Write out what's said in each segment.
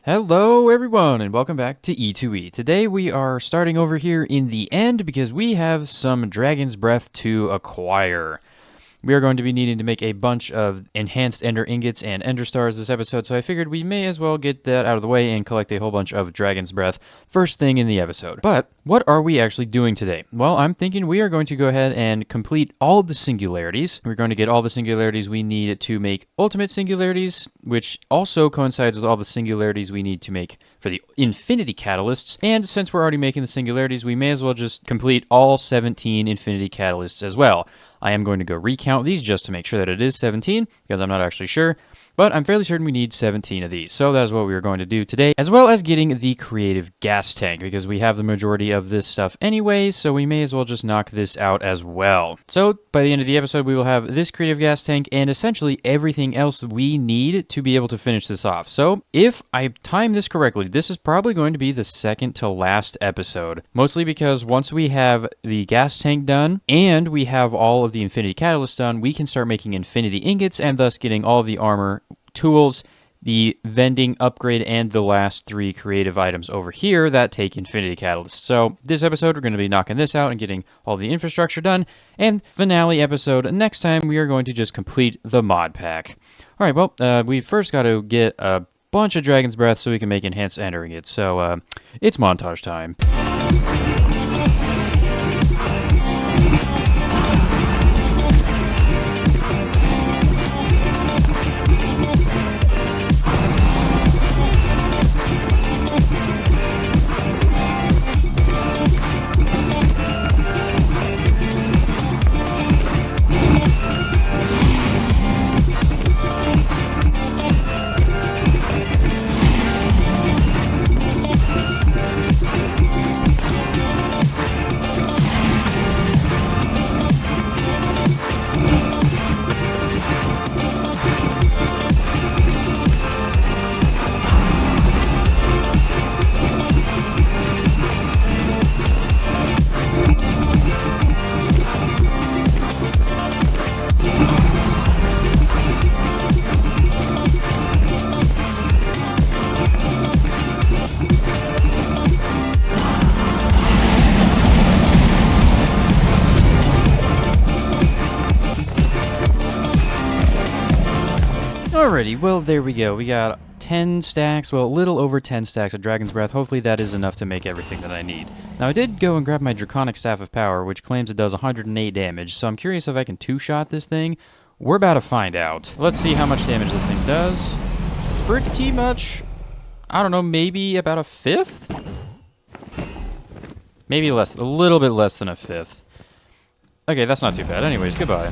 Hello everyone and welcome back to E2E. Today we are starting over here in the end because we have some Dragon's Breath to acquire. We are going to be needing to make a bunch of enhanced Ender Ingots and Ender Stars this episode, so I figured we may as well get that out of the way and collect a whole bunch of Dragon's Breath first thing in the episode. But what are we actually doing today? Well, I'm thinking we are going to go ahead and complete all of the singularities. We're going to get all the singularities we need to make ultimate singularities, which also coincides with all the singularities we need to make for the infinity catalysts. And since we're already making the singularities, we may as well just complete all 17 infinity catalysts as well. I am going to go recount these just to make sure that it is 17, because I'm not actually sure, but I'm fairly certain we need 17 of these. So that is what we are going to do today, as well as getting the creative gas tank, because we have the majority of this stuff anyway, so we may as well just knock this out as well. So by the end of the episode, we will have this creative gas tank and essentially everything else we need to be able to finish this off. So if I time this correctly, this is probably going to be the second to last episode, mostly because once we have the gas tank done and we have all of the infinity catalysts done, we can start making infinity ingots and thus getting all of the armor, tools, the vending upgrade, and the last 3 creative items over here that take infinity catalysts. So this episode we're going to be knocking this out and getting all the infrastructure done, and finale episode next time we are going to just complete the mod pack. Alright, well, we first got to get a bunch of Dragon's Breath so we can make enhanced Ender Ingots. So it's montage time. Alrighty, well, there we go. We got 10 stacks, well, a little over 10 stacks of Dragon's Breath. Hopefully that is enough to make everything that I need. Now, I did go and grab my Draconic Staff of Power, which claims it does 108 damage, so I'm curious if I can two-shot this thing. We're about to find out. Let's see how much damage this thing does. Pretty much, I don't know, maybe about a fifth? Maybe less, a little bit less than a fifth. Okay, that's not too bad. Anyways, goodbye.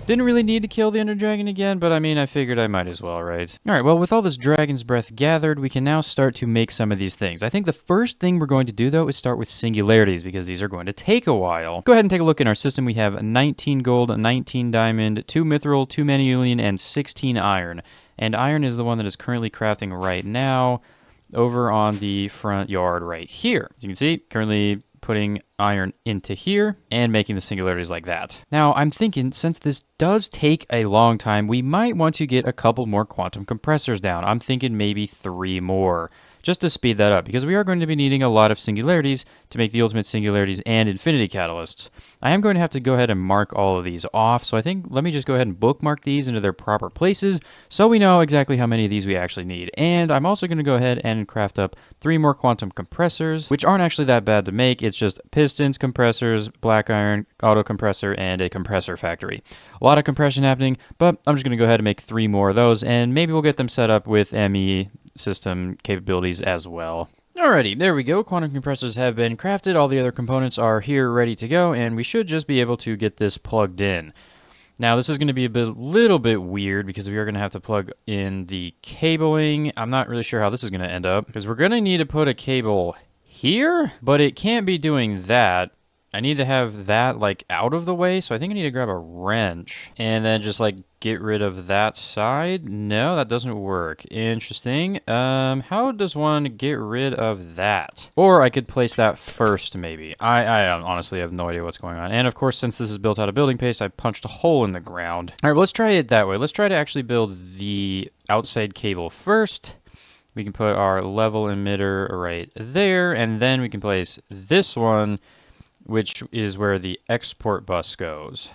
Didn't really need to kill the Ender Dragon again, but I mean, I figured I might as well, right? Alright, well, with all this Dragon's Breath gathered, we can now start to make some of these things. I think the first thing we're going to do, though, is start with singularities, because these are going to take a while. Go ahead and take a look in our system. We have 19 gold, 19 diamond, 2 mithril, 2 manuelian, and 16 iron. And iron is the one that is currently crafting right now over on the front yard right here. As you can see, currently putting iron into here and making the singularities like that. Now, I'm thinking, since this does take a long time, we might want to get a couple more quantum compressors down. I'm thinking maybe 3 more, just to speed that up, because we are going to be needing a lot of singularities to make the ultimate singularities and infinity catalysts. I am going to have to go ahead and mark all of these off, so I think let me just go ahead and bookmark these into their proper places so we know exactly how many of these we actually need. And I'm also going to go ahead and craft up 3 more quantum compressors, which aren't actually that bad to make. It's just pistons, compressors, black iron, auto compressor, and a compressor factory. A lot of compression happening, but I'm just going to go ahead and make 3 more of those, and maybe we'll get them set up with ME system capabilities as well. Alrighty, there we go. Quantum compressors have been crafted. All the other components are here ready to go, and we should just be able to get this plugged in. Now, this is going to be a little bit weird because we are going to have to plug in the cabling. I'm not really sure how this is going to end up because we're going to need to put a cable here, but it can't be doing that. I need to have that, like, out of the way, so I think I need to grab a wrench and then just, like, get rid of that side. No, that doesn't work. Interesting. How does one get rid of that? Or I could place that first, maybe. I honestly have no idea what's going on. And, of course, since this is built out of building paste, I punched a hole in the ground. All right, well, let's try it that way. Let's try to actually build the outside cable first. We can put our level emitter right there, and then we can place this one, which is where the export bus goes.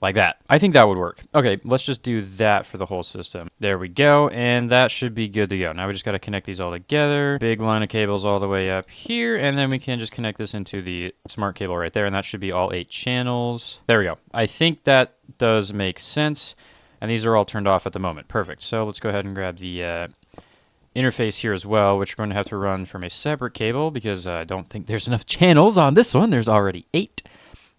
Like that. I think that would work. Okay, let's just do that for the whole system. There we go, and that should be good to go. Now we just got to connect these all together. Big line of cables all the way up here, and then we can just connect this into the smart cable right there, and that should be all 8 channels. There we go. I think that does make sense, and these are all turned off at the moment. Perfect. So let's go ahead and grab the interface here as well, which we're going to have to run from a separate cable because I don't think there's enough channels on this one. There's already 8.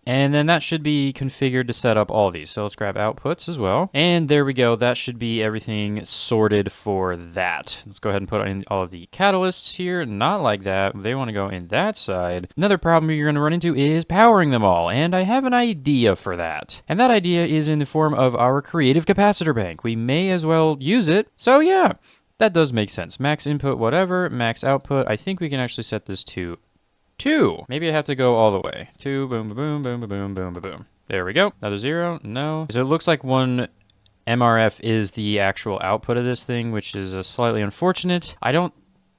And then that should be configured to set up all these. So let's grab outputs as well. And there we go. That should be everything sorted for that. Let's go ahead and put in all of the catalysts here. Not like that. They want to go in that side. Another problem you're going to run into is powering them all. And I have an idea for that. And that idea is in the form of our creative capacitor bank. We may as well use it. So yeah, that does make sense. Max input, whatever. Max output. I think we can actually set this to 2. Maybe I have to go all the way. 2, boom, boom, boom, boom, boom, boom, boom, boom. There we go. Another 0. No. So it looks like one MRF is the actual output of this thing, which is slightly unfortunate. I don't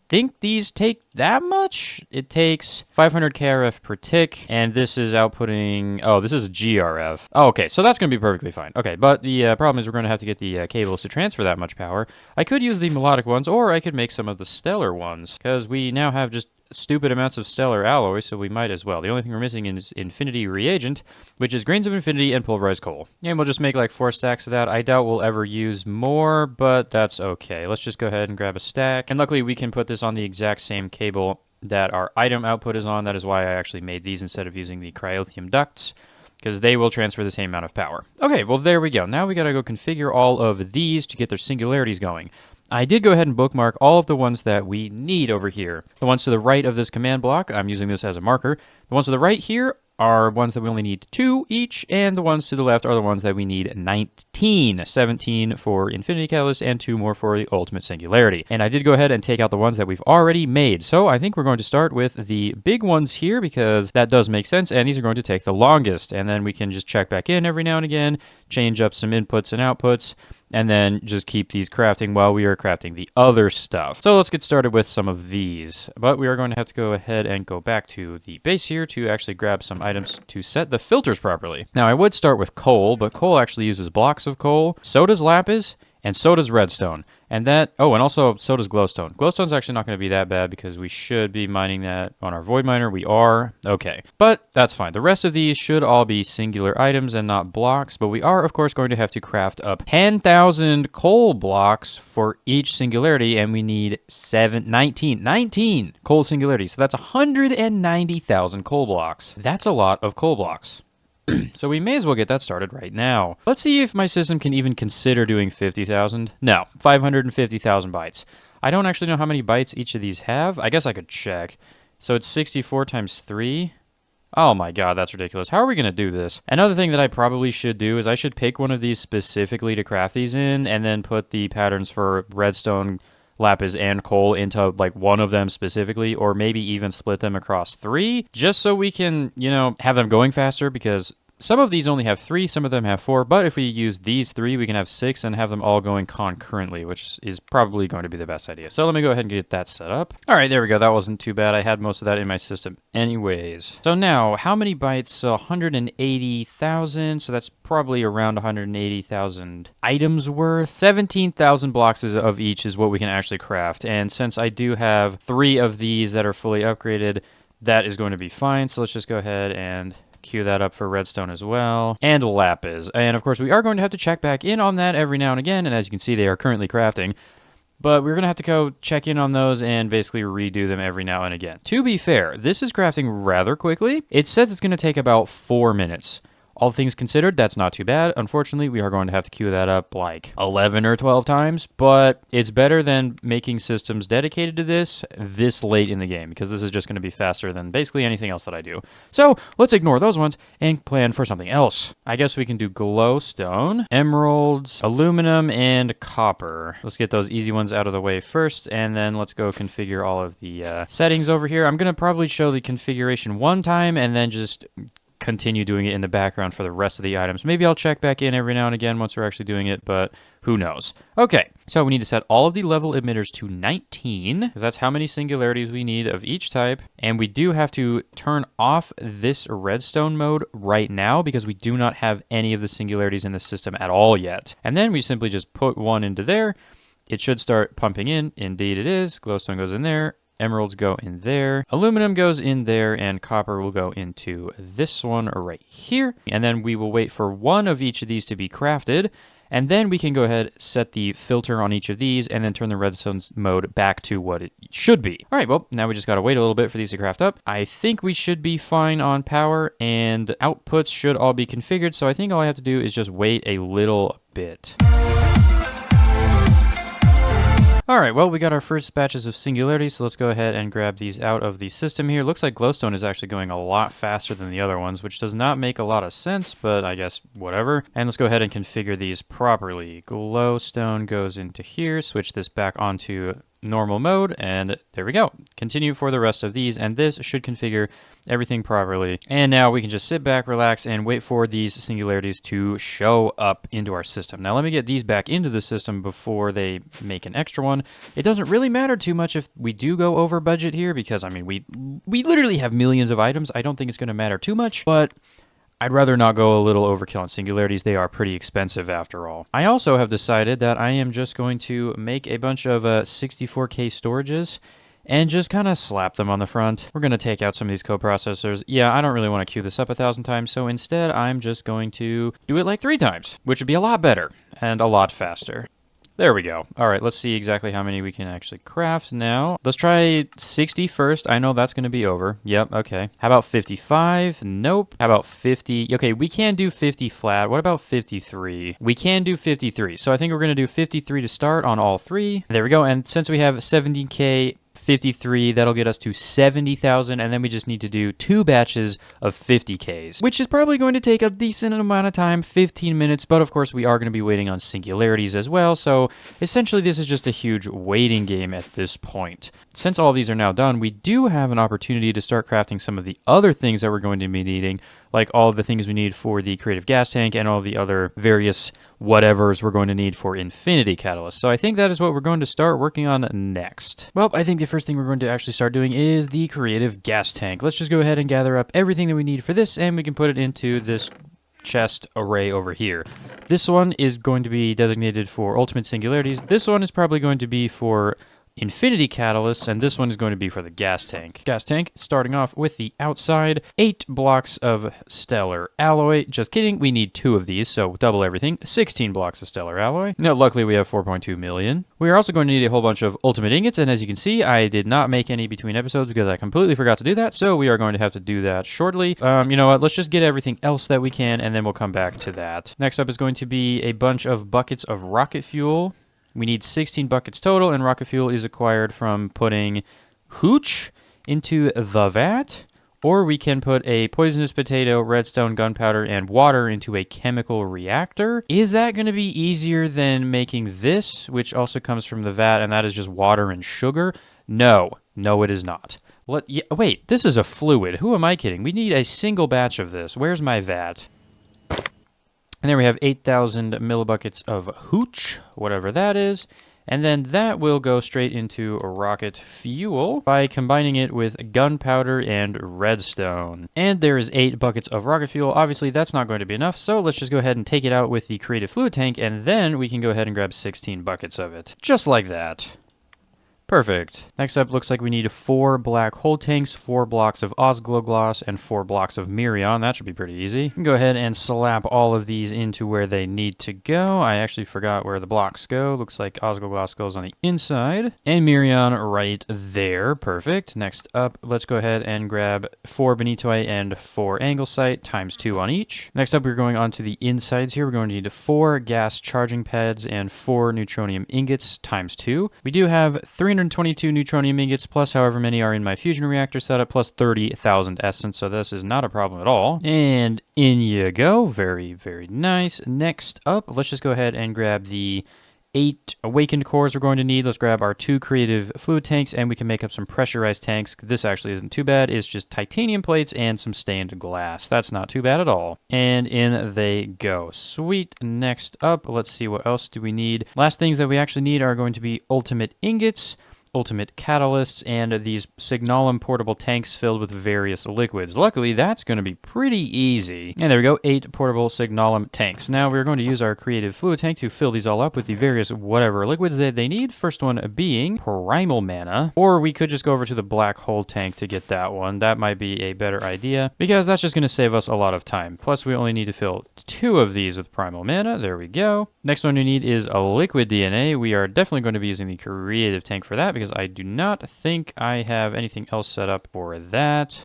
think these take that much. It takes 500 KRF per tick, and this is outputting... Oh, this is GRF. Oh, okay, so that's going to be perfectly fine. Okay, but the problem is we're going to have to get the cables to transfer that much power. I could use the melodic ones, or I could make some of the stellar ones, because we now have just stupid amounts of stellar alloy, so we might as well. The only thing we're missing is infinity reagent, which is grains of infinity and pulverized coal. And we'll just make like 4 stacks of that. I doubt we'll ever use more, but that's okay. Let's just go ahead and grab a stack. And luckily we can put this on the exact same cable that our item output is on. That is why I actually made these instead of using the cryothium ducts, because they will transfer the same amount of power. Okay, well there we go. Now we gotta go configure all of these to get their singularities going. I did go ahead and bookmark all of the ones that we need over here. The ones to the right of this command block, I'm using this as a marker. The ones to the right here are ones that we only need 2 each, and the ones to the left are the ones that we need 19. 17 for Infinity Catalyst, and 2 more for the Ultimate Singularity. And I did go ahead and take out the ones that we've already made. So I think we're going to start with the big ones here, because that does make sense, and these are going to take the longest. And then we can just check back in every now and again, change up some inputs and outputs, and then just keep these crafting while we are crafting the other stuff. So let's get started with some of these. But we are going to have to go ahead and go back to the base here to actually grab some items to set the filters properly. Now I would start with coal, but coal actually uses blocks of coal. So does lapis, and so does redstone. And that, oh, and also so does glowstone. Glowstone's actually not going to be that bad because we should be mining that on our void miner. We are. Okay. But that's fine. The rest of these should all be singular items and not blocks. But we are, of course, going to have to craft up 10,000 coal blocks for each singularity. And we need 19 coal singularities. So that's 190,000 coal blocks. That's a lot of coal blocks. So we may as well get that started right now. Let's see if my system can even consider doing 50,000. No, 550,000 bytes. I don't actually know how many bytes each of these have. I guess I could check. So it's 64 times 3. Oh my god, that's ridiculous. How are we going to do this? Another thing that I probably should do is I should pick one of these specifically to craft these in, and then put the patterns for redstone, lapis, and coal into like one of them specifically, or maybe even split them across 3, just so we can, you know, have them going faster, because some of these only have 3, some of them have 4, but if we use these 3, we can have 6 and have them all going concurrently, which is probably going to be the best idea. So let me go ahead and get that set up. All right, there we go. That wasn't too bad. I had most of that in my system anyways. So now, how many bytes? 180,000, so that's probably around 180,000 items worth. 17,000 blocks of each is what we can actually craft, and since I do have 3 of these that are fully upgraded, that is going to be fine. So let's just go ahead and queue that up for redstone as well, and lapis. And of course we are going to have to check back in on that every now and again, and as you can see they are currently crafting, but we're going to have to go check in on those and basically redo them every now and again. To be fair, this is crafting rather quickly. It says it's going to take about 4 minutes. All things considered, that's not too bad. Unfortunately, we are going to have to queue that up like 11 or 12 times, but it's better than making systems dedicated to this late in the game, because this is just going to be faster than basically anything else that I do. So let's ignore those ones and plan for something else. I guess we can do glowstone, emeralds, aluminum, and copper. Let's get those easy ones out of the way first, and then let's go configure all of the settings over here. I'm going to probably show the configuration one time and then just continue doing it in the background for the rest of the items. Maybe I'll check back in every now and again once we're actually doing it, but who knows? Okay, so we need to set all of the level emitters to 19, because that's how many singularities we need of each type. And we do have to turn off this redstone mode right now because we do not have any of the singularities in the system at all yet. And then we simply just put one into there. It should start pumping in. Indeed it is. Glowstone goes in there. Emeralds go in there, aluminum goes in there, and copper will go into this one right here. And then we will wait for one of each of these to be crafted, and then we can go ahead, set the filter on each of these, and then turn the redstone mode back to what it should be. All right, well, now we just gotta wait a little bit for these to craft up. I think we should be fine on power, and outputs should all be configured, so I think all I have to do is just wait a little bit. All right, well, we got our first batches of singularities, so let's go ahead and grab these out of the system here. Looks like glowstone is actually going a lot faster than the other ones, which does not make a lot of sense, but I guess whatever. And let's go ahead and configure these properly. Glowstone goes into here, switch this back onto normal mode, and there we go. Continue for the rest of these, and this should configure everything properly. And now we can just sit back, relax, and wait for these singularities to show up into our system. Now let me get these back into the system before they make an extra one. It doesn't really matter too much if we do go over budget here, because I mean we literally have millions of items. I don't think it's going to matter too much, but I'd rather not go a little overkill on singularities. They are pretty expensive after all. I also have decided that I am just going to make a bunch of 64K storages and just kind of slap them on the front. We're going to take out some of these coprocessors. Yeah, I don't really want to queue this up 1,000 times, so instead I'm just going to do it like 3 times, which would be a lot better and a lot faster. There we go. All right, let's see exactly how many we can actually craft now. Let's try 60 first. I know that's going to be over. Yep, okay. How about 55? Nope. How about 50? Okay, we can do 50 flat. What about 53? We can do 53. So I think we're going to do 53 to start on all 3. There we go. And since we have 70K 53, that'll get us to 70,000, and then we just need to do 2 batches of 50Ks, which is probably going to take a decent amount of time, 15 minutes, but of course we are going to be waiting on singularities as well, so essentially this is just a huge waiting game at this point. Since all these are now done, we do have an opportunity to start crafting some of the other things that we're going to be needing, like all of the things we need for the creative gas tank and all the other various whatevers we're going to need for infinity catalyst. So I think that is what we're going to start working on next. Well, I think the first thing we're going to actually start doing is the creative gas tank. Let's just go ahead and gather up everything that we need for this, and we can put it into this chest array over here. This one is going to be designated for ultimate singularities. This one is probably going to be for infinity catalysts, and this one is going to be for the gas tank. Gas tank, starting off with the outside, 8 blocks of stellar alloy. Just kidding, we need 2 of these, so double everything. 16 blocks of stellar alloy. Now, luckily we have 4.2 million. We are also going to need a whole bunch of ultimate ingots, and as you can see, I did not make any between episodes because I completely forgot to do that, so we are going to have to do that shortly. You know what, let's just get everything else that we can, and then we'll come back to that. Next up is going to be a bunch of buckets of rocket fuel. We need 16 buckets total, and rocket fuel is acquired from putting hooch into the vat, or we can put a poisonous potato, redstone, gunpowder, and water into a chemical reactor. Is that going to be easier than making this, which also comes from the vat, and that is just water and sugar? No. No, it is not. Wait, this is a fluid. Who am I kidding? We need a single batch of this. Where's my vat? And there we have 8,000 millibuckets of hooch, whatever that is. And then that will go straight into rocket fuel by combining it with gunpowder and redstone. And there is 8 buckets of rocket fuel. Obviously, that's not going to be enough, so let's just go ahead and take it out with the creative fluid tank, and then we can go ahead and grab 16 buckets of it. Just like that. Perfect. Next up, looks like we need 4 black hole tanks, 4 blocks of Osglogloss, and 4 blocks of Mirion. That should be pretty easy. We can go ahead and slap all of these into where they need to go. I actually forgot where the blocks go. Looks like Osglogloss goes on the inside, and Mirion right there. Perfect. Next up, let's go ahead and grab 4 Benitoite and 4 Anglesite, times 2 on each. Next up, we're going on to the insides here. We're going to need 4 gas charging pads and 4 neutronium ingots, times 2. We do have 322 neutronium ingots, plus however many are in my fusion reactor setup, plus 30,000 essence, so this is not a problem at all. And in you go. Very, very nice. Next up, let's just go ahead and grab the 8 awakened cores we're going to need. Let's grab our 2 creative fluid tanks, and we can make up some pressurized tanks. This actually isn't too bad. It's just titanium plates and some stained glass. That's not too bad at all. And in they go. Sweet. Next up, let's see, what else do we need? Last things that we actually need are going to be ultimate ingots, ultimate catalysts, and these signalum portable tanks filled with various liquids. Luckily, that's going to be pretty easy. And there we go, 8 portable signalum tanks. Now we're going to use our creative fluid tank to fill these all up with the various whatever liquids that they need. First one being primal mana, or we could just go over to the black hole tank to get that one. That might be a better idea because that's just going to save us a lot of time. Plus, we only need to fill 2 of these with primal mana. There we go. Next one we need is a liquid DNA. We are definitely going to be using the creative tank for that because I do not think I have anything else set up for that.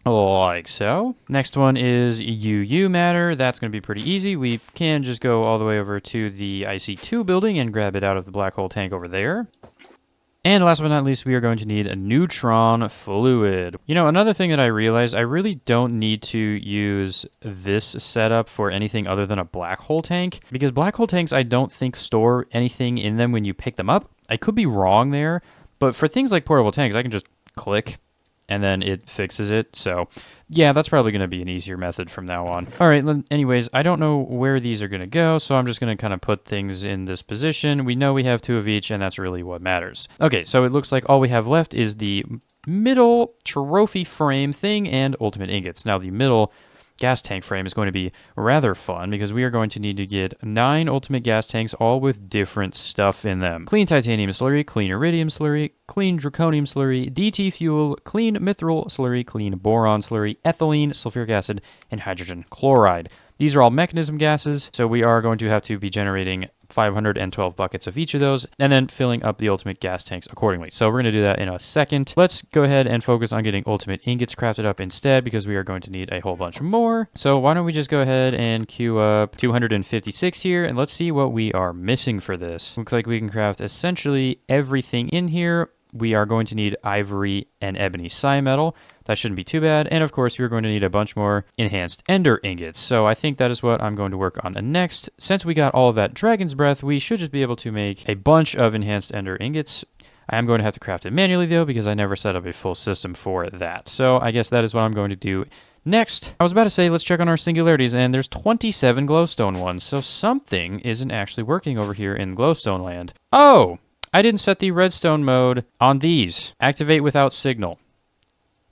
Like so. Next one is UU matter. That's going to be pretty easy. We can just go all the way over to the IC2 building and grab it out of the black hole tank over there. And last but not least, we are going to need a neutron fluid. You know, another thing that I realized, I really don't need to use this setup for anything other than a black hole tank, because black hole tanks I don't think store anything in them when you pick them up. I could be wrong there, but for things like portable tanks, I can just click and then it fixes it. So yeah, that's probably going to be an easier method from now on. All right, anyways, I don't know where these are going to go, so I'm just going to kind of put things in this position. We know we have 2 of each, and that's really what matters. Okay, so it looks like all we have left is the middle trophy frame thing and ultimate ingots. Now, the middle gas tank frame is going to be rather fun because we are going to need to get 9 ultimate gas tanks, all with different stuff in them. Clean titanium slurry, clean iridium slurry, clean draconium slurry, DT fuel, clean mithril slurry, clean boron slurry, ethylene, sulfuric acid, and hydrogen chloride. These are all mechanism gases, so we are going to have to be generating 512 buckets of each of those, and then filling up the ultimate gas tanks accordingly. So we're going to do that in a second. Let's go ahead and focus on getting ultimate ingots crafted up instead, because we are going to need a whole bunch more. So why don't we just go ahead and queue up 256 here, and let's see what we are missing for this. Looks like we can craft essentially everything in here. We are going to need ivory and ebony metal. That shouldn't be too bad. And of course, we're going to need a bunch more enhanced ender ingots. So I think that is what I'm going to work on next. Since we got all of that dragon's breath, we should just be able to make a bunch of enhanced ender ingots. I am going to have to craft it manually though, because I never set up a full system for that. So I guess that is what I'm going to do next. I was about to say, let's check on our singularities, and there's 27 glowstone ones. So something isn't actually working over here in glowstone land. Oh! I didn't set the redstone mode on these. Activate without signal.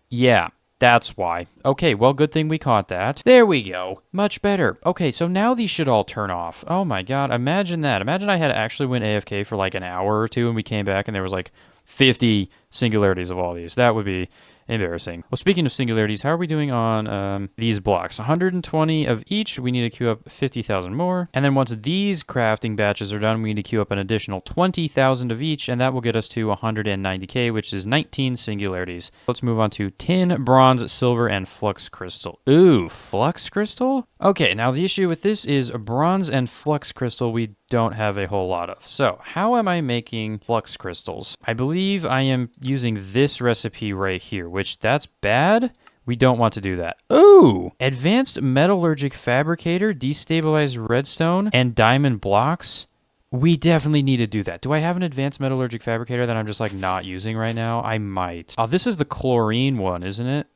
Yeah, that's why. Okay, well, good thing we caught that. There we go. Much better. Okay, so now these should all turn off. Oh my god, imagine that. Imagine I had actually went AFK for like an hour or two and we came back and there was like 50 singularities of all these. That would be embarrassing. Well, speaking of singularities, how are we doing on these blocks? 120 of each. We need to queue up 50,000 more. And then once these crafting batches are done, we need to queue up an additional 20,000 of each, and that will get us to 190k, which is 19 singularities. Let's move on to tin, bronze, silver, and flux crystal. Ooh, flux crystal? Okay, now the issue with this is bronze and flux crystal we don't have a whole lot of. So how am I making flux crystals? I believe I am using this recipe right here, which that's bad. We don't want to do that. Ooh! Advanced metallurgic fabricator, destabilized redstone, and diamond blocks. We definitely need to do that. Do I have an advanced metallurgic fabricator that I'm just like not using right now? I might. Oh, this is the chlorine one, isn't it?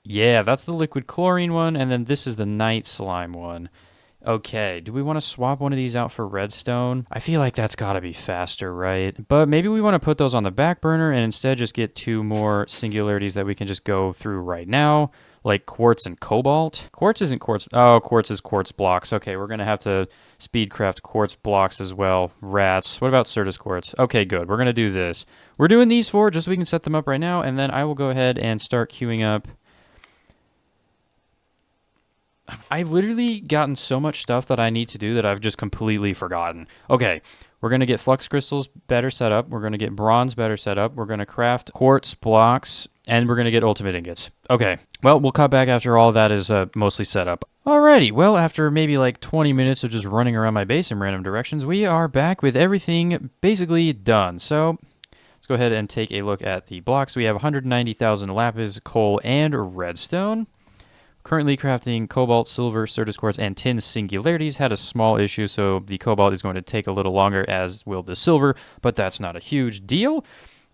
Yeah, that's the liquid chlorine one, and then this is the night slime one. Okay, do we want to swap one of these out for redstone? I feel like that's got to be faster, right? But maybe we want to put those on the back burner and instead just get 2 more singularities that we can just go through right now, like quartz and cobalt. Quartz isn't quartz. Oh, quartz is quartz blocks. Okay, we're going to have to speedcraft quartz blocks as well. Rats. What about Certus quartz? Okay, good. We're going to do this. We're doing these 4 just so we can set them up right now, and then I will go ahead and start queuing up. I've literally gotten so much stuff that I need to do that I've just completely forgotten. Okay, we're going to get flux crystals better set up. We're going to get bronze better set up. We're going to craft quartz blocks, and we're going to get ultimate ingots. Okay, well, we'll cut back after all that is mostly set up. Alrighty, well, after maybe like 20 minutes of just running around my base in random directions, we are back with everything basically done. So let's go ahead and take a look at the blocks. We have 190,000 lapis, coal, and redstone. Currently crafting cobalt, silver, Certus quartz, and tin singularities. Had a small issue, so the cobalt is going to take a little longer, as will the silver, but that's not a huge deal.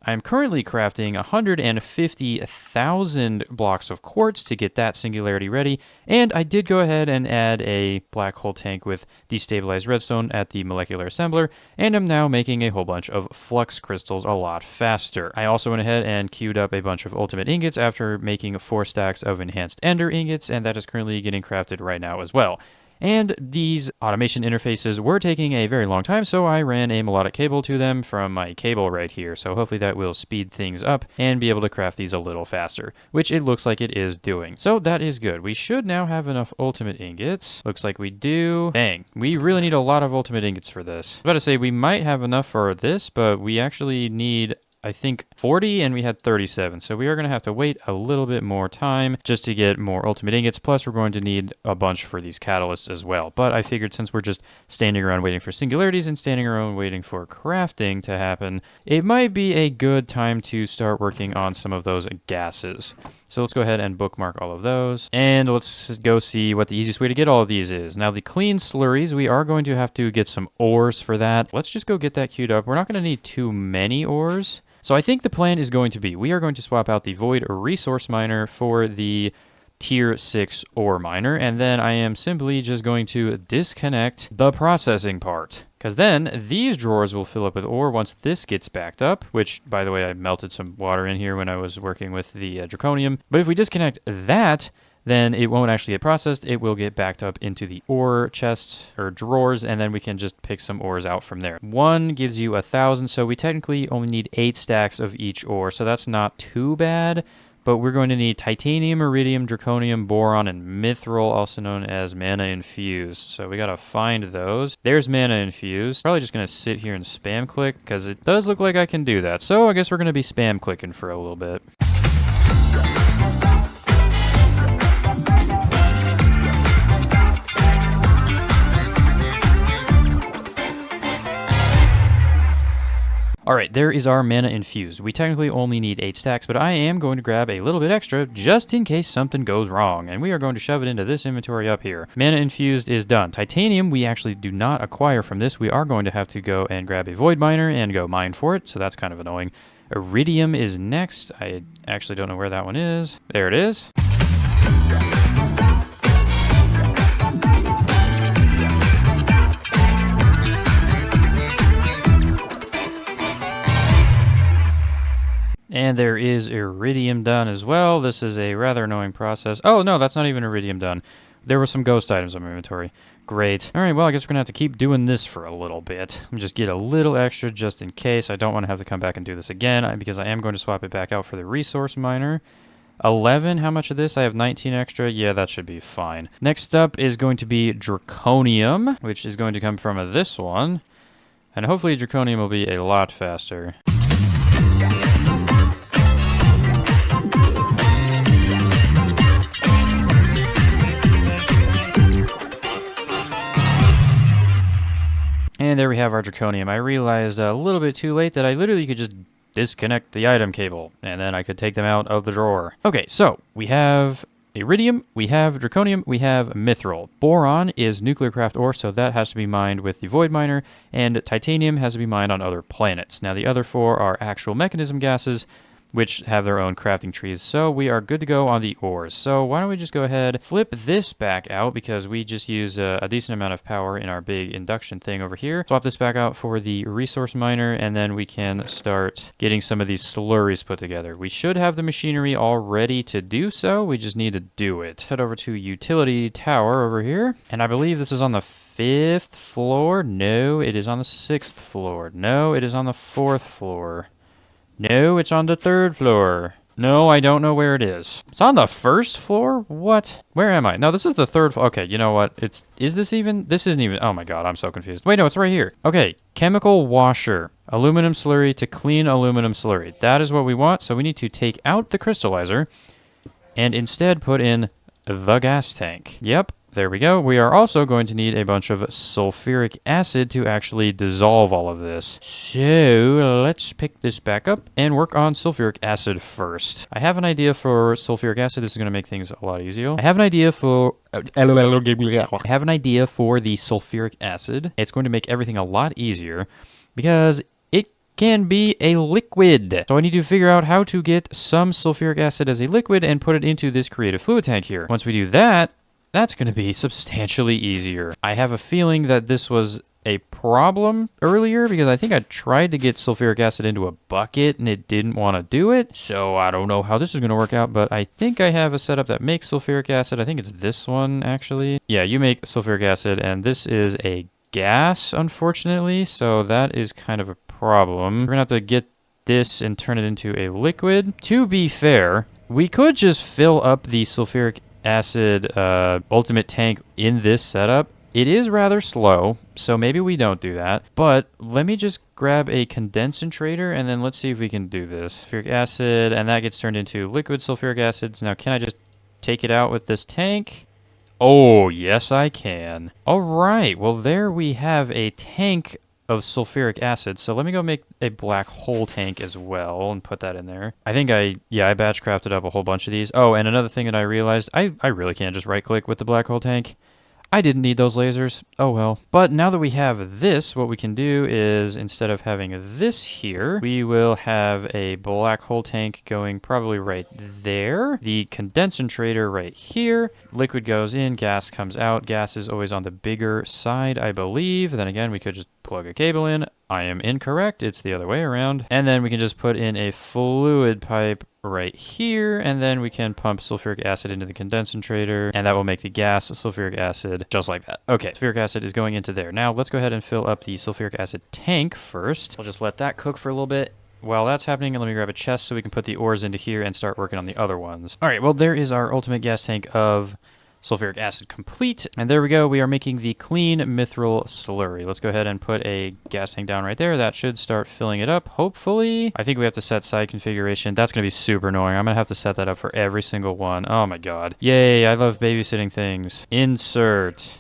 I'm currently crafting 150,000 blocks of quartz to get that singularity ready, and I did go ahead and add a black hole tank with destabilized redstone at the molecular assembler, and I'm now making a whole bunch of flux crystals a lot faster. I also went ahead and queued up a bunch of ultimate ingots after making 4 stacks of enhanced ender ingots, and that is currently getting crafted right now as well. And these automation interfaces were taking a very long time, so I ran a melodic cable to them from my cable right here. So hopefully that will speed things up and be able to craft these a little faster, which it looks like it is doing. So that is good. We should now have enough ultimate ingots. Looks like we do. Dang, we really need a lot of ultimate ingots for this. I was about to say we might have enough for this, but we actually need, I think, 40, and we had 37. So we are going to have to wait a little bit more time just to get more ultimate ingots. Plus, we're going to need a bunch for these catalysts as well. But I figured since we're just standing around waiting for singularities and standing around waiting for crafting to happen, it might be a good time to start working on some of those gases. So let's go ahead and bookmark all of those. And let's go see what the easiest way to get all of these is. Now, the clean slurries, we are going to have to get some ores for that. Let's just go get that queued up. We're not going to need too many ores. So I think the plan is going to be, we are going to swap out the void resource miner for the tier 6 ore miner, and then I am simply just going to disconnect the processing part. Because then these drawers will fill up with ore once this gets backed up, which, by the way, I melted some water in here when I was working with the draconium. But if we disconnect that, then it won't actually get processed. It will get backed up into the ore chests or drawers, and then we can just pick some ores out from there. One gives you 1,000, so we technically only need 8 stacks of each ore, so that's not too bad. But we're going to need titanium, iridium, draconium, boron, and mithril, also known as mana infused. So we gotta find those. There's mana infused. Probably just gonna sit here and spam click, because it does look like I can do that. So I guess we're gonna be spam clicking for a little bit. All right, there is our mana infused. We technically only need 8 stacks, but I am going to grab a little bit extra just in case something goes wrong, and we are going to shove it into this inventory up here. Mana infused is done. Titanium, we actually do not acquire from this. We are going to have to go and grab a void miner and go mine for it, so that's kind of annoying. Iridium is next. I actually don't know where that one is. There it is. And there is iridium done as well. This is a rather annoying process. Oh, no, that's not even iridium done. There were some ghost items in my inventory. Great. All right, well, I guess we're going to have to keep doing this for a little bit. Let me just get a little extra just in case. I don't want to have to come back and do this again because I am going to swap it back out for the resource miner. 11, how much of this? I have 19 extra. Yeah, that should be fine. Next up is going to be draconium, which is going to come from this one. And hopefully draconium will be a lot faster. And there we have our draconium. I realized a little bit too late that I literally could just disconnect the item cable, and then I could take them out of the drawer. Okay, so we have iridium, we have draconium, we have mithril. Boron is nuclear craft ore, so that has to be mined with the void miner, and titanium has to be mined on other planets. Now the other 4 are actual mechanism gases, which have their own crafting trees. So we are good to go on the ores. So why don't we just go ahead, flip this back out, because we just use a decent amount of power in our big induction thing over here. Swap this back out for the resource miner, and then we can start getting some of these slurries put together. We should have the machinery all ready to do so. We just need to do it. Head over to utility tower over here, and I believe this is on the 5th floor. No, it is on the 6th floor. No, it is on the 4th floor. No, it's on the 3rd floor. No, I don't know where it is. It's on the 1st floor? What? Where am I? No, this is the 3rd floor. Okay, you know what? Is this even? This isn't even. Oh my god, I'm so confused. Wait, no, it's right here. Okay, chemical washer. Aluminum slurry to clean aluminum slurry. That is what we want, so we need to take out the crystallizer and instead put in the gas tank. Yep. There we go. We are also going to need a bunch of sulfuric acid to actually dissolve all of this. So let's pick this back up and work on sulfuric acid first. I have an idea for sulfuric acid. This is going to make things a lot easier. I have an idea for the sulfuric acid. It's going to make everything a lot easier because it can be a liquid. So I need to figure out how to get some sulfuric acid as a liquid and put it into this creative fluid tank here. Once we do that, that's going to be substantially easier. I have a feeling that this was a problem earlier because I think I tried to get sulfuric acid into a bucket and it didn't want to do it. So I don't know how this is going to work out, but I think I have a setup that makes sulfuric acid. I think it's this one actually. Yeah, you make sulfuric acid and this is a gas, unfortunately. So that is kind of a problem. We're going to have to get this and turn it into a liquid. To be fair, we could just fill up the sulfuric acid ultimate tank in this setup. It is rather slow, so maybe we don't do that. But let me just grab a condensator and then let's see if we can do this. Sulfuric acid, and that gets turned into liquid sulfuric acids. Now, can I just take it out with this tank? Oh, yes, I can. All right, well, there we have a tank of sulfuric acid. So let me go make a black hole tank as well and put that in there. I think I batch crafted up a whole bunch of these. Oh, and another thing that I realized, I really can't just right click with the black hole tank. I didn't need those lasers. Oh well. But now that we have this, what we can do is instead of having this here, we will have a black hole tank going probably right there. The condensator right here. Liquid goes in, gas comes out. Gas is always on the bigger side, I believe. Then again, we could just plug a cable in. I am incorrect. It's the other way around. And then we can just put in a fluid pipe right here, and then we can pump sulfuric acid into the condensator, and that will make the gas sulfuric acid just like that. Okay, sulfuric acid is going into there. Now let's go ahead and fill up the sulfuric acid tank first. We'll just let that cook for a little bit. While that's happening, let me grab a chest so we can put the ores into here and start working on the other ones. All right, well, there is our ultimate gas tank of sulfuric acid complete. And there we go. We are making the clean mithril slurry. Let's go ahead and put a gas tank down right there. That should start filling it up, hopefully. I think we have to set side configuration. That's going to be super annoying. I'm going to have to set that up for every single one. Oh my god. Yay, I love babysitting things. Insert.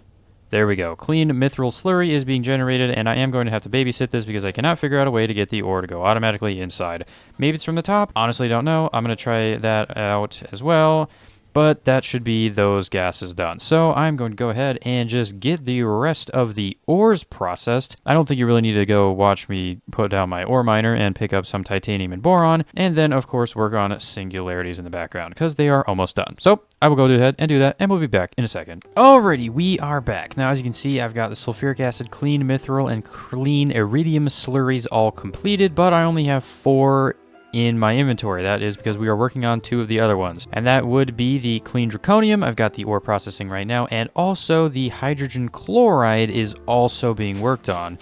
There we go. Clean mithril slurry is being generated, and I am going to have to babysit this because I cannot figure out a way to get the ore to go automatically inside. Maybe it's from the top. Honestly, don't know. I'm going to try that out as well. But that should be those gases done. So I'm going to go ahead and just get the rest of the ores processed. I don't think you really need to go watch me put down my ore miner and pick up some titanium and boron. And then, of course, work on singularities in the background because they are almost done. So I will go ahead and do that, and we'll be back in a second. Alrighty, we are back. Now, as you can see, I've got the sulfuric acid, clean mithril, and clean iridium slurries all completed, but I only have 4 in my inventory. That is because we are working on 2 of the other ones, and that would be the clean draconium. I've got the ore processing right now, and also the hydrogen chloride is also being worked on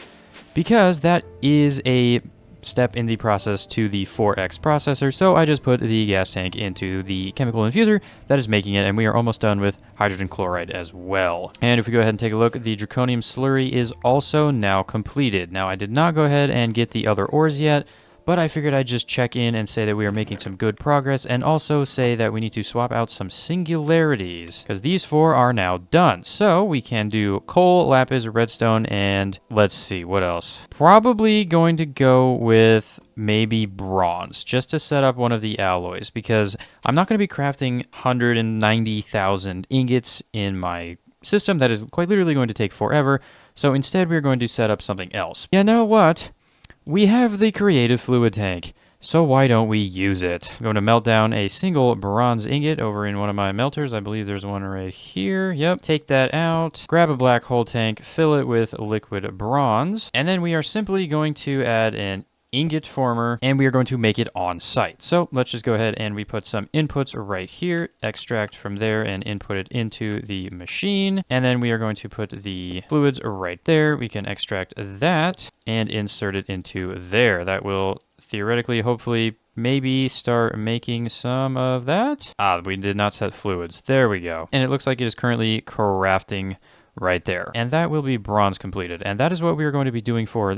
because that is a step in the process to the 4x processor. So I just put the gas tank into the chemical infuser that is making it, and we are almost done with hydrogen chloride as well. And if we go ahead and take a look, the draconium slurry is also now completed. Now, I did not go ahead and get the other ores yet, but I figured I'd just check in and say that we are making some good progress, and also say that we need to swap out some singularities, because these 4 are now done. So we can do coal, lapis, redstone, and let's see, what else? Probably going to go with maybe bronze, just to set up one of the alloys, because I'm not going to be crafting 190,000 ingots in my system. That is quite literally going to take forever. So instead, we're going to set up something else. You know what? We have the creative fluid tank, so why don't we use it? I'm going to melt down a single bronze ingot over in one of my melters. I believe there's one right here. Yep. Take that out, grab a black hole tank, fill it with liquid bronze, and then we are simply going to add an ingot former, and we are going to make it on site. So let's just go ahead and we put some inputs right here, extract from there and input it into the machine. And then we are going to put the fluids right there. We can extract that and insert it into there. That will theoretically, hopefully, maybe start making some of that. We did not set fluids. There we go. And it looks like it is currently crafting right there. And that will be bronze completed. And that is what we are going to be doing for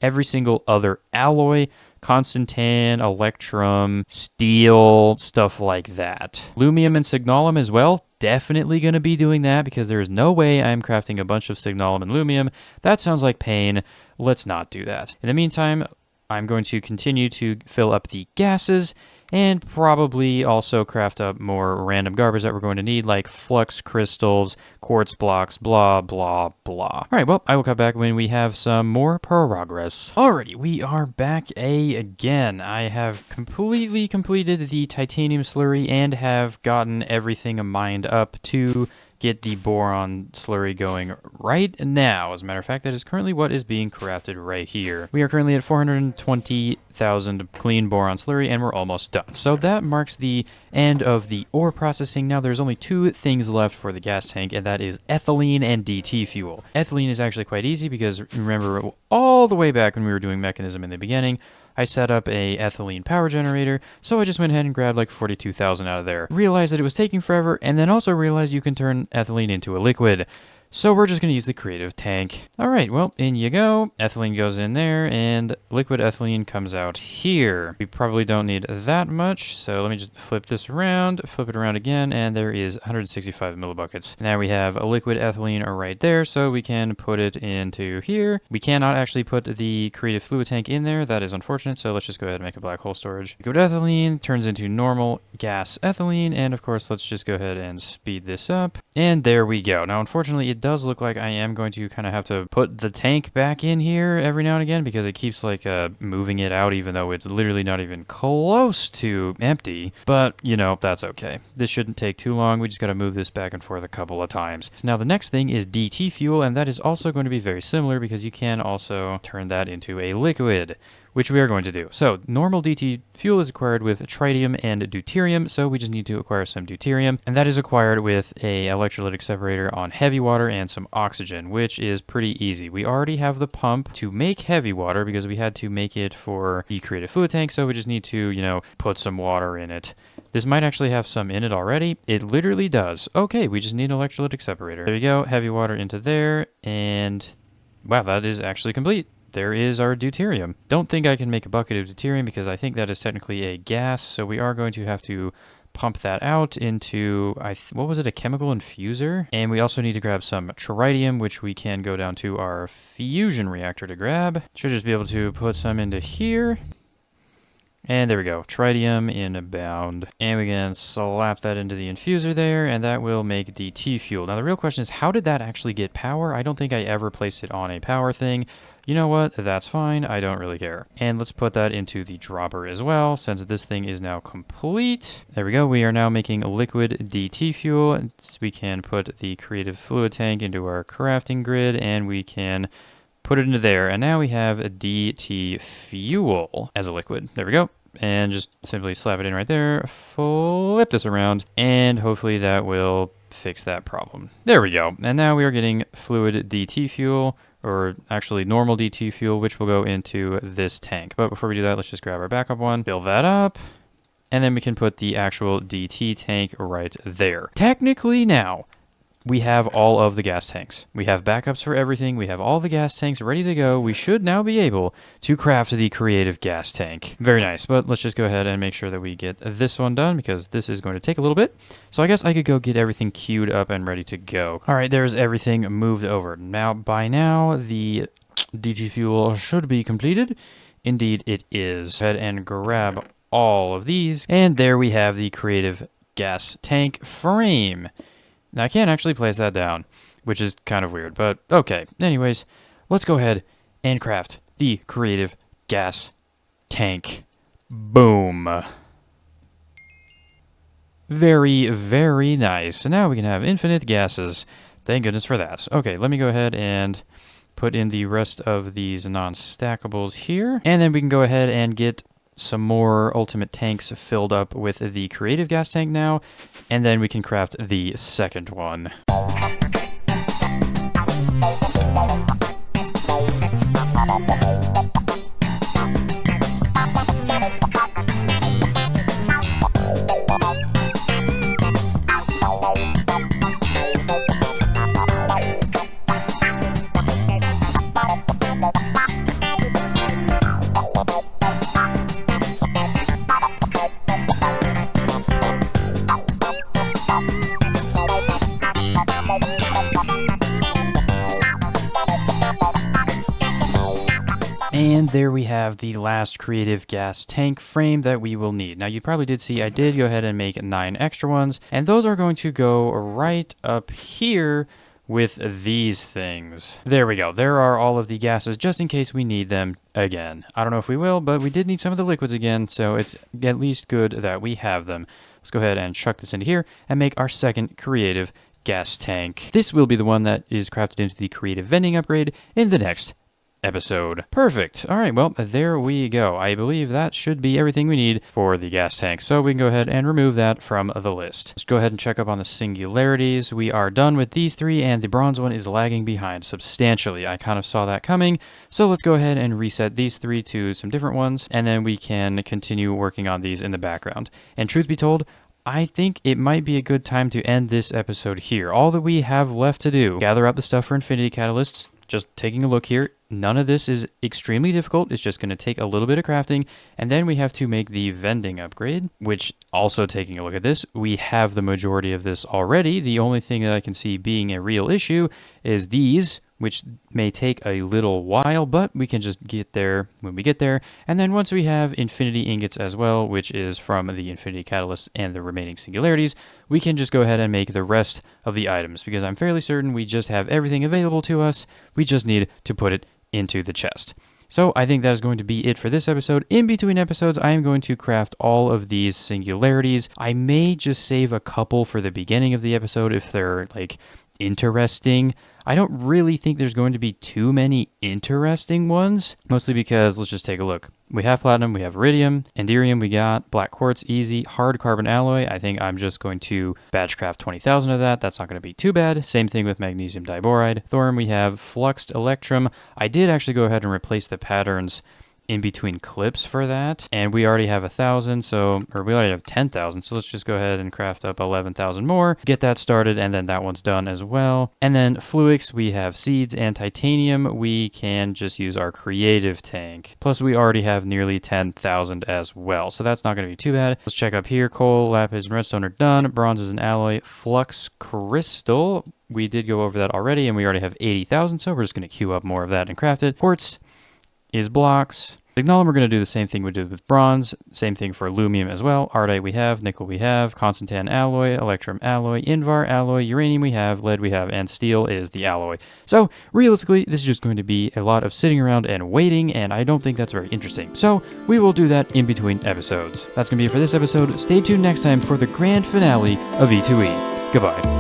every single other alloy, Constantan, Electrum, Steel, stuff like that. Lumium and Signalum as well, definitely going to be doing that because there is no way I'm crafting a bunch of Signalum and Lumium. That sounds like pain. Let's not do that. In the meantime, I'm going to continue to fill up the gases and probably also craft up more random garbage that we're going to need, like flux crystals, quartz blocks, blah, blah, blah. All right, well, I will come back when we have some more progress. Alrighty, we are back again. I have completely completed the titanium slurry and have gotten everything mined up to get the boron slurry going right now. As a matter of fact, that is currently what is being crafted right here. We are currently at 420,000 clean boron slurry, and we're almost done. So that marks the end of the ore processing. Now there's only two things left for the gas tank, and that is ethylene and DT fuel. Ethylene is actually quite easy because remember all the way back when we were doing mechanism in the beginning, I set up a ethylene power generator, so I just went ahead and grabbed like 42,000 out of there. Realized that it was taking forever, and then also realized you can turn ethylene into a liquid. So we're just going to use the creative tank. All right, well, in you go. Ethylene goes in there, and liquid ethylene comes out here. We probably don't need that much, so let me just flip this around, flip it around again, and there is 165 millibuckets. Now we have a liquid ethylene right there, so we can put it into here. We cannot actually put the creative fluid tank in there. That is unfortunate, so let's just go ahead and make a black hole storage. Liquid ethylene turns into normal gas ethylene, and of course, let's just go ahead and speed this up. And there we go. Now, unfortunately, it does look like I am going to kind of have to put the tank back in here every now and again because it keeps like moving it out even though it's literally not even close to empty. But, you know, that's okay. This shouldn't take too long. We just got to move this back and forth a couple of times. So now the next thing is DT fuel, and that is also going to be very similar because you can also turn that into a liquid, which we are going to do. So normal DT fuel is acquired with tritium and deuterium, so we just need to acquire some deuterium, and that is acquired with a electrolytic separator on heavy water and some oxygen, which is pretty easy. We already have the pump to make heavy water because we had to make it for the creative fluid tank, so we just need to, you know, put some water in it. This might actually have some in it already. It literally does. Okay, we just need an electrolytic separator. There you go, heavy water into there, and wow, that is actually complete. There is our deuterium. Don't think I can make a bucket of deuterium because I think that is technically a gas, so we are going to have to pump that out into, what was it, a chemical infuser? And we also need to grab some tritium, which we can go down to our fusion reactor to grab. Should just be able to put some into here. And there we go, tritium inbound. And we can slap that into the infuser there, and that will make DT fuel. Now the real question is, how did that actually get power? I don't think I ever placed it on a power thing. You know what, that's fine, I don't really care. And let's put that into the dropper as well, since this thing is now complete. There we go, we are now making liquid DT fuel. We can put the creative fluid tank into our crafting grid, and we can put it into there. And now we have a DT fuel as a liquid. There we go. And just simply slap it in right there, flip this around, and hopefully that will fix that problem. There we go. And now we are getting fluid DT fuel, or actually normal DT fuel, which will go into this tank. But before we do that, let's just grab our backup one, fill that up, and then we can put the actual DT tank right there. Technically now, we have all of the gas tanks. We have backups for everything. We have all the gas tanks ready to go. We should now be able to craft the creative gas tank. Very nice, but let's just go ahead and make sure that we get this one done because this is going to take a little bit. So I guess I could go get everything queued up and ready to go. All right, there's everything moved over. Now, by now, the DT fuel should be completed. Indeed, it is. Go ahead and grab all of these. And there we have the creative gas tank frame. Now, I can't actually place that down, which is kind of weird, but okay. Anyways, let's go ahead and craft the creative gas tank. Boom. Very, very nice. So now we can have infinite gases. Thank goodness for that. Okay, let me go ahead and put in the rest of these non-stackables here, and then we can go ahead and get some more ultimate tanks filled up with the creative gas tank now, and then we can craft the second one. And there we have the last creative gas tank frame that we will need. Now, you probably did see I did go ahead and make 9 extra ones, and those are going to go right up here with these things. There we go. There are all of the gases just in case we need them again. I don't know if we will, but we did need some of the liquids again, so it's at least good that we have them. Let's go ahead and chuck this into here and make our second creative gas tank. This will be the one that is crafted into the creative vending upgrade in the next episode. Perfect. All right, well, there we go. I believe that should be everything we need for the gas tank. So we can go ahead and remove that from the list. Let's go ahead and check up on the singularities. We are done with these 3, and the bronze one is lagging behind substantially. I kind of saw that coming. So let's go ahead and reset these 3 to some different ones, and then we can continue working on these in the background. And truth be told, I think it might be a good time to end this episode here. All that we have left to do, gather up the stuff for infinity catalysts. Just taking a look here, none of this is extremely difficult. It's just going to take a little bit of crafting, and then we have to make the vending upgrade, which also taking a look at this, we have the majority of this already. The only thing that I can see being a real issue is these, which may take a little while, but we can just get there when we get there. And then once we have infinity ingots as well, which is from the infinity catalyst and the remaining singularities, we can just go ahead and make the rest of the items, because I'm fairly certain we just have everything available to us. We just need to put it into the chest. So I think that is going to be it for this episode. In between episodes, I am going to craft all of these singularities. I may just save a couple for the beginning of the episode if they're like interesting. I don't really think there's going to be too many interesting ones, mostly because let's just take a look. We have platinum, we have iridium, enderium we got, black quartz, easy, hard carbon alloy. I think I'm just going to batch craft 20,000 of that. That's not going to be too bad. Same thing with magnesium diboride. Thorium we have, fluxed electrum. I did actually go ahead and replace the patterns in between clips for that, and we already have 1,000, or we already have 10,000, so let's just go ahead and craft up 11,000 more, get that started, and then that one's done as well. And then fluix, we have seeds, and titanium, we can just use our creative tank. Plus we already have nearly 10,000 as well, so that's not going to be too bad. Let's check up here. Coal, lapis, and redstone are done. Bronze is an alloy. Flux crystal, we did go over that already, and we already have 80,000, so we're just going to queue up more of that and craft it. Quartz is blocks. Signalum, we're going to do the same thing we did with bronze. Same thing for aluminum as well. Ardite we have, nickel we have, constantan alloy, electrum alloy, invar alloy, uranium we have, lead we have, and steel is the alloy. So realistically, this is just going to be a lot of sitting around and waiting, and I don't think that's very interesting. So we will do that in between episodes. That's going to be it for this episode. Stay tuned next time for the grand finale of E2E. Goodbye.